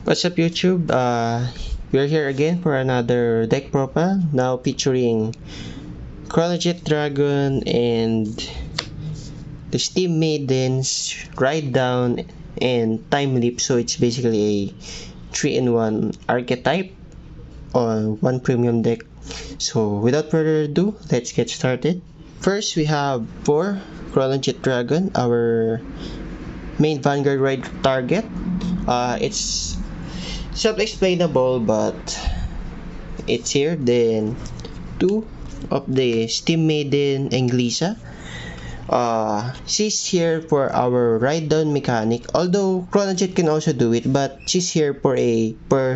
What's up YouTube? We're here again for another deck profile, now featuring Chronojet Dragon and the Steam Maidens, Ride Down, and Timeleap. So it's basically a 3-in-1 archetype on one premium deck. So without further ado, let's get started. First we have for Chronojet Dragon, our main Vanguard ride target. It's self-explainable, but it's here. Then 2 of the Steam Maiden Englisa. She's here for our ride down mechanic, although Chronojet can also do it, but she's here for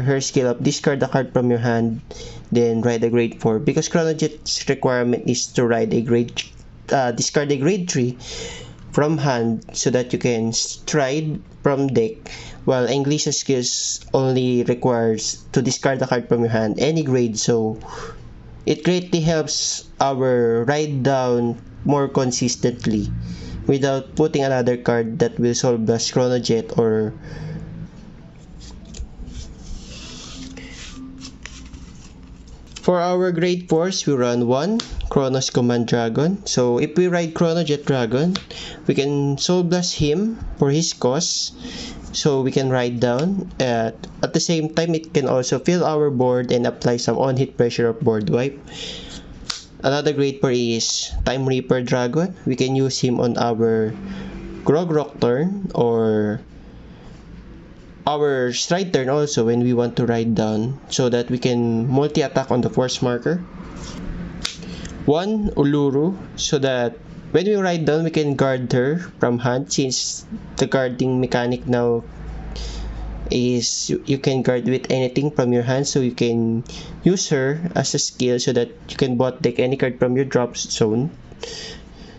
her skill of discard a card from your hand, then ride a grade 4, because Chronojet's requirement is to ride a discard a grade 3 from hand so that you can stride from deck, while Englisa's skills only requires to discard a card from your hand any grade. So it greatly helps our ride down more consistently without putting another card that will soul blast Chronojet. Or for our grade 4s, we run 1 Chronos Command Dragon. So if we ride Chronojet Dragon, we can soul blast him for his cost, so we can ride down. At the same time, it can also fill our board and apply some on-hit pressure of board wipe. Another grade 4 is Time Reaper Dragon. We can use him on our Grog Rock turn or our stride turn also when we want to ride down, so that we can multi-attack on the force marker. 1 Uluru, so that when we ride down, we can guard her from hand, since the guarding mechanic now is you can guard with anything from your hand, so you can use her as a skill so that you can bot deck any card from your drop zone,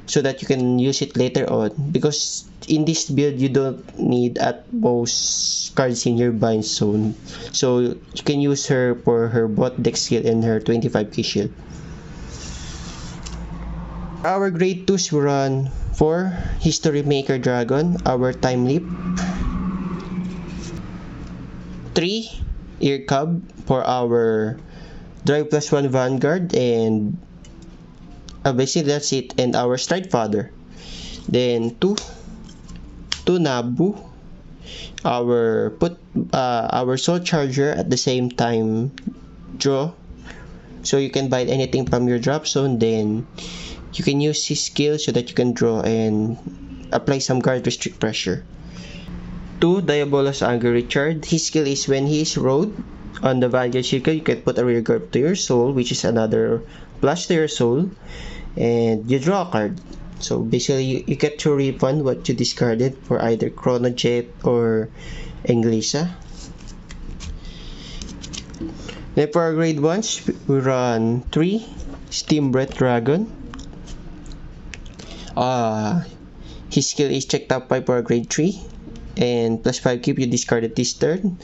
so that you can use it later on, because in this build you don't need at most cards in your bind zone, so you can use her for her bot deck skill and her 25k shield. Our grade 2s we run 4 History Maker Dragon, our Timeleap, 3 Ear Cub for our Drive +1 Vanguard, and basically that's it, and our Stride Fodder. Then 2 Nabu, our Soul Charger, at the same time draw, so you can bind anything from your drop zone, then you can use his skill so that you can draw and apply some guard restrict pressure. 2 Diabolus Anger Richard. His skill is when he is rode on the Vanguard circle, you can put a rear guard to your soul, which is another plus to your soul, and you draw a card. So basically you get to refund what you discarded for either Chronojet or Englisa. Then for our grade 1s, we run 3 Steam Breath Dragon. His skill is check top 5 for a grade 3 and +5 keep you discarded this turn.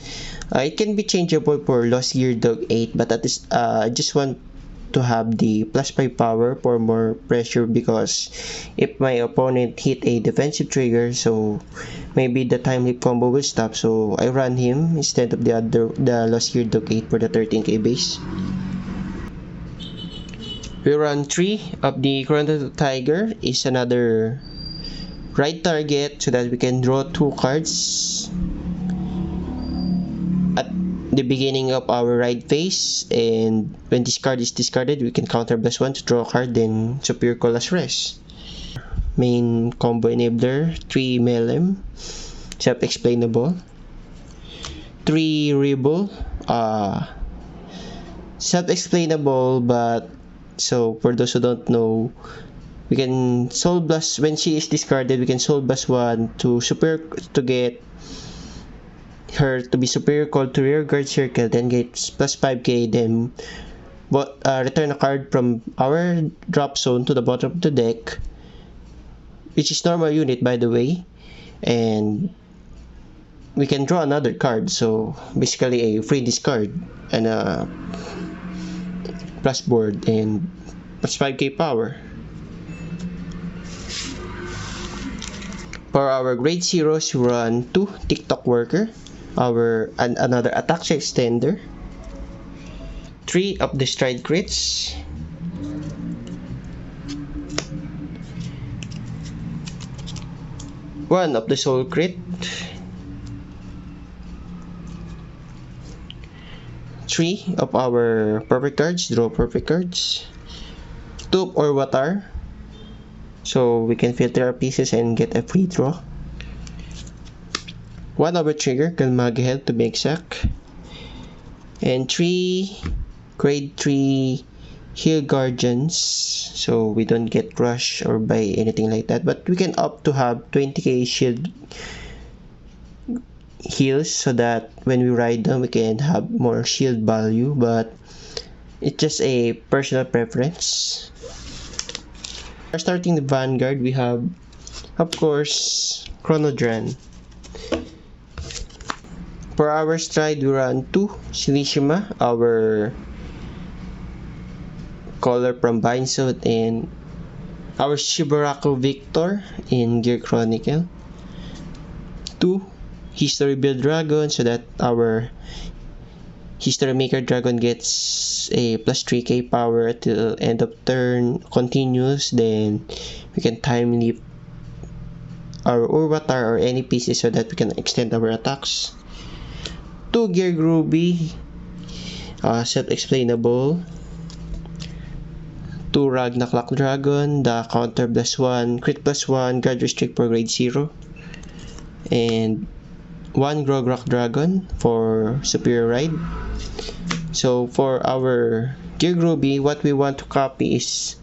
It can be changeable for Lost Gear Dog 8, but at this I just want to have the +5 power for more pressure, because if my opponent hit a defensive trigger, so maybe the Timeleap combo will stop, so I run him instead of the Lost Gear Dog 8 for the 13k base. We run 3 of the Chrono Tiger, is another ride target, so that we can draw 2 cards at the beginning of our ride phase, and when this card is discarded, we can counter +1 to draw a card, then Superior Call as rest. Main combo enabler, 3 Melem, self-explainable. 3 Rebel, self-explainable, but so for those who don't know, we can soul blast when she is discarded. We can soul blast 1 to get her to be superior call to rear guard circle, then get +5k, then return a card from our drop zone to the bottom of the deck, which is normal unit by the way, and we can draw another card, so basically a free discard and a plus board and plus 5k power. For our grade zeros, we run 2 TikTok worker, another attack extender, 3 of the stride crits, 1 of the soul crit, 3 of our perfect cards, draw perfect cards, 2 or water, so we can filter our pieces and get a free draw, 1 over trigger, Kalmagahel to be exact, and 3 grade 3 heal guardians, so we don't get rush or buy anything like that, but we can opt to have 20k shield heals so that when we ride them we can have more shield value, but it's just a personal preference. Starting the Vanguard, we have of course Chronojet. For our stride, we run 2 Silishima, our color from Banlist, and our Shibaraku Victor in Gear Chronicle. 2 History Build Dragon, so that our History Maker Dragon gets a plus 3k power till end of turn, continuous, then we can time leap our Urvatar or any pieces so that we can extend our attacks. 2 Gear Groovy, self-explainable. 2 Ragnarok Dragon, the counter +1, crit +1, guard restrict for grade 0. And 1 Grogrok Dragon for superior ride. So for our Gear Groovy, what we want to copy is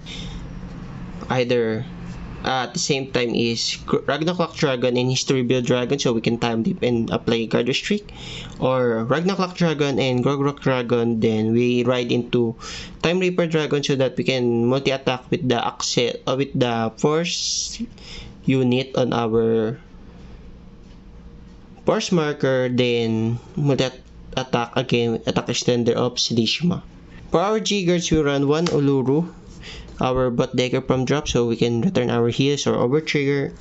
either at the same time is Ragnarok Dragon and History Build Dragon, so we can time dip and apply guard restrict, or Ragnarok Dragon and Grogrok Dragon, then we ride into Time Reaper Dragon so that we can multi-attack with the with the force unit on our force marker, then multi-attack again, attack extender of Silishima. For our G-Guards, we run 1 Uluru, our bot decker from drop, so we can return our heals or over trigger.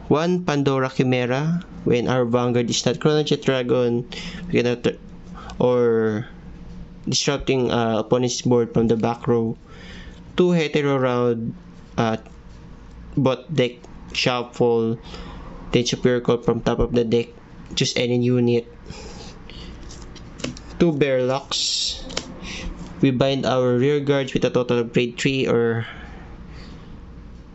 1 Pandora Chimera, when our Vanguard is not Chronojet Dragon, we can or disrupting opponent's board from the back row. 2 Hetero Round, bot deck shuffle, then superior call from top of the deck, choose any unit. 2 Bearlocks, we bind our rear guards with a total of grade 3 or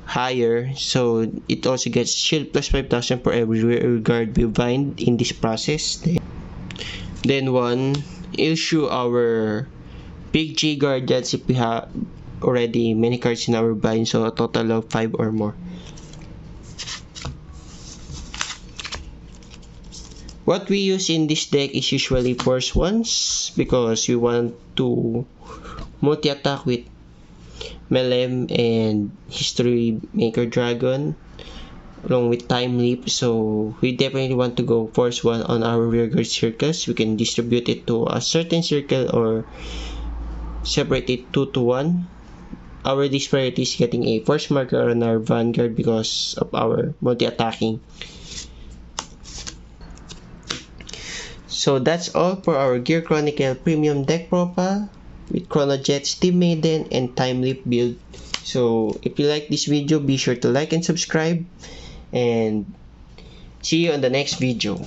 higher, so it also gets shield plus 5,000 for every rear guard we bind in this process. Then 1 issue our big G guardians if we have already many cards in our bind, so a total of 5 or more. What we use in this deck is usually force ones because we want to multi-attack with Melem and History Maker Dragon along with Time Leap, so we definitely want to go force 1 on our rearguard circles. We can distribute it to a certain circle or separate it 2 to 1. Our disparity is getting a force marker on our Vanguard because of our multi-attacking. So that's all for our Gear Chronicle premium deck profile with Chronojet, Steam Maiden, and Timeleap build. So if you like this video, be sure to like and subscribe, and see you on the next video.